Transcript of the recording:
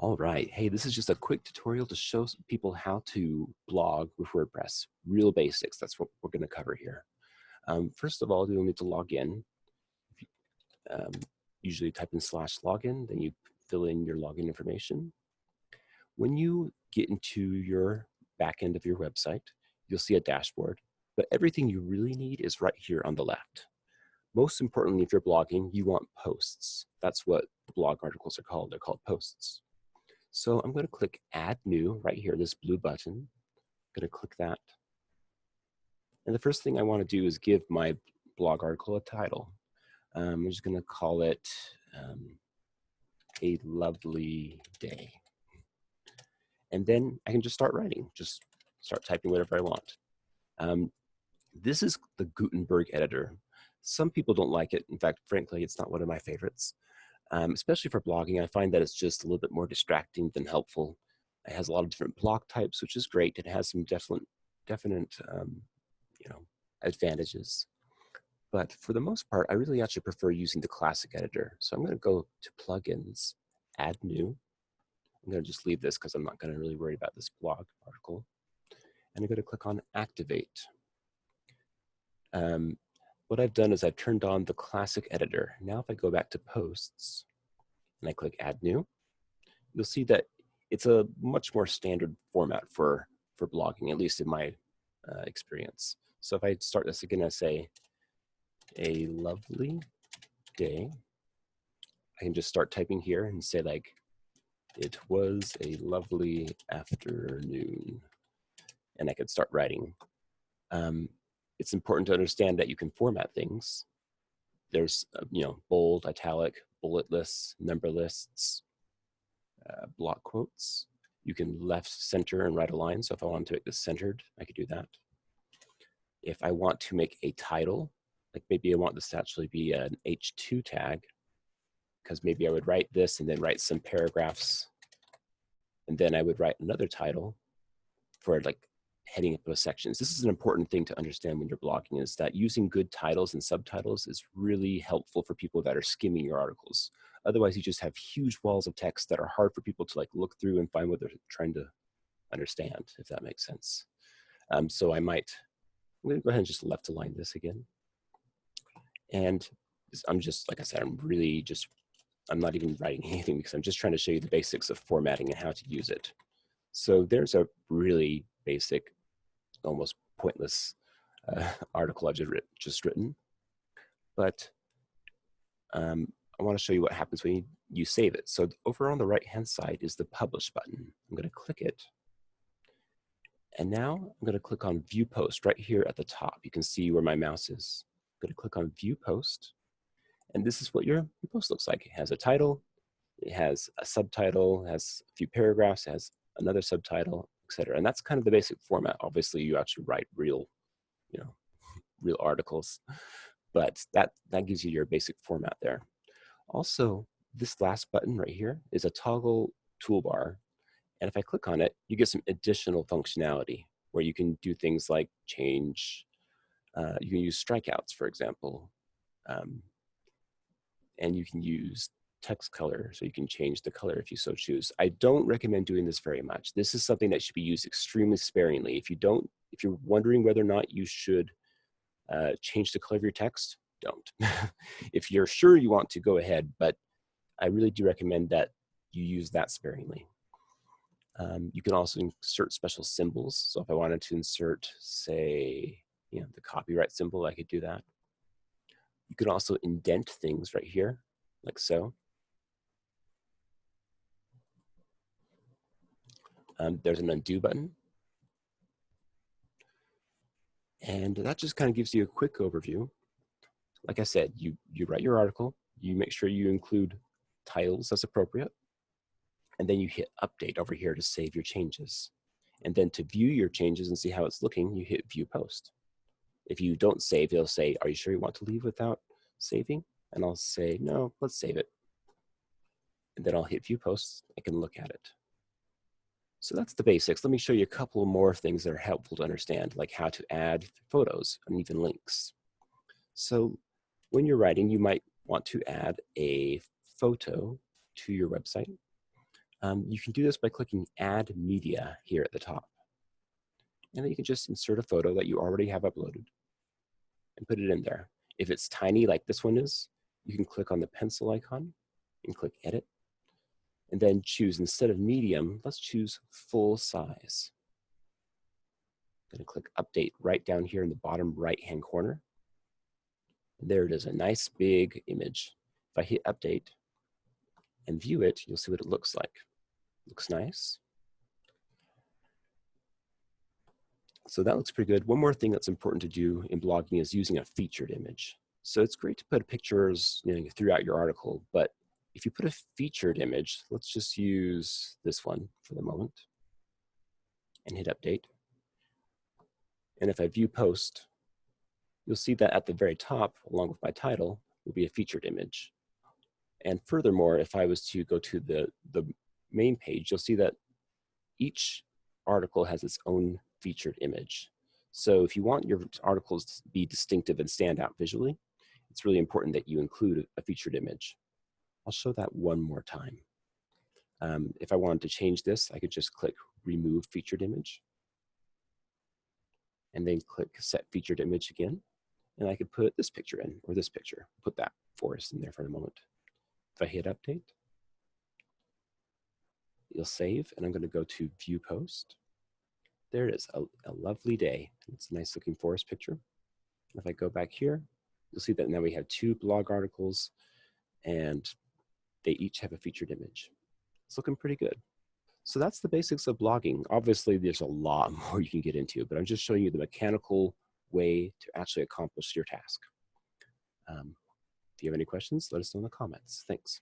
All right. Hey, this is just a quick tutorial to show people how to blog with WordPress. Real basics. That's what we're going to cover here. First of all, you'll need to log in. Um, Usually type in /login, then you fill in your login information. When you get into your back end of your website, you'll see a dashboard, but everything you really need is right here on the left. Most importantly, if you're blogging, you want posts. That's what blog articles are called. They're called posts. So I'm going to click Add New right here, this blue button. I'm going to click that. And the first thing I want to do is give my blog article a title. I'm just going to call it A Lovely Day. And then I can just start writing, just start typing whatever I want. This is the Gutenberg editor. Some people don't like it. In fact, frankly, it's not one of my favorites. Especially for blogging, I find that it's just a little bit more distracting than helpful. It has a lot of different block types, which is great. It has some definite advantages. But for the most part, I really actually prefer using the Classic Editor. So I'm going to go to Plugins, Add New. I'm going to just leave this because I'm not going to really worry about this blog article. And I'm going to click on Activate. What I've done is I've turned on the Classic Editor. Now if I go back to Posts and I click Add New, you'll see that it's a much more standard format for blogging, at least in my experience. So if I start this again, I say, A Lovely Day. I can just start typing here and say like, it was a lovely afternoon. And I could start writing. It's important to understand that you can format things. There's, bold, italic, bullet lists, number lists, block quotes. You can left, center, and right align. So if I want to make this centered, I could do that. If I want to make a title, like maybe I want this to actually be an H2 tag, because maybe I would write this and then write some paragraphs, and then I would write another title for like heading up those sections. This is an important thing to understand when you're blogging, is that using good titles and subtitles is really helpful for people that are skimming your articles. Otherwise, you just have huge walls of text that are hard for people to like look through and find what they're trying to understand, if that makes sense. So I'm going to go ahead and just left align this again. And I'm just, like I said, I'm not even writing anything because I'm just trying to show you the basics of formatting and how to use it. So there's a really basic, almost pointless article I've just written. But I want to show you what happens when you save it. So over on the right-hand side is the Publish button. I'm going to click it. And now I'm going to click on View Post right here at the top. You can see where my mouse is. I'm going to click on View Post. And this is what your post looks like. It has a title, it has a subtitle, it has a few paragraphs, it has another subtitle, etc. And that's kind of the basic format. Obviously, you actually write real articles, but that gives you your basic format there. Also, this last button right here is a toggle toolbar. And if I click on it, you get some additional functionality where you can do things like change, you can use strikeouts, for example. And you can use text color, so you can change the color if you so choose. I don't recommend doing this very much. This is something that should be used extremely sparingly. If you're wondering whether or not you should change the color of your text, don't. If you're sure you want to, go ahead, but I really do recommend that you use that sparingly. You can also insert special symbols. So if I wanted to insert, say, the copyright symbol, I could do that. You can also indent things right here, like so. There's an undo button. And that just kind of gives you a quick overview. Like I said, you write your article, you make sure you include titles as appropriate, and then you hit update over here to save your changes. And then to view your changes and see how it's looking, you hit view post. If you don't save, it'll say, are you sure you want to leave without saving? And I'll say, no, let's save it. And then I'll hit view posts. I can look at it. So that's the basics. Let me show you a couple more things that are helpful to understand, like how to add photos and even links. So when you're writing, you might want to add a photo to your website. You can do this by clicking Add Media here at the top. And then you can just insert a photo that you already have uploaded and put it in there. If it's tiny like this one is, you can click on the pencil icon and click Edit. And then choose, instead of medium, let's choose full size. I'm going to click Update right down here in the bottom right-hand corner. And there it is, a nice big image. If I hit Update and view it, you'll see what it looks like. Looks nice. So that looks pretty good. One more thing that's important to do in blogging is using a featured image. So it's great to put pictures, throughout your article, but if you put a featured image, let's just use this one for the moment and hit Update. And if I view post, you'll see that at the very top, along with my title, will be a featured image. And furthermore, if I was to go to the main page, you'll see that each article has its own featured image. So if you want your articles to be distinctive and stand out visually, it's really important that you include a featured image. I'll show that one more time. If I wanted to change this, I could just click Remove Featured Image, and then click Set Featured Image again, and I could put this picture in, or this picture. Put that forest in there for a moment. If I hit Update, you'll save, and I'm going to go to View Post. There it is, a lovely day. It's a nice looking forest picture. If I go back here, you'll see that now we have 2 blog articles, and they each have a featured image. It's looking pretty good. So that's the basics of blogging. Obviously, there's a lot more you can get into, but I'm just showing you the mechanical way to actually accomplish your task. If you have any questions, let us know in the comments. Thanks.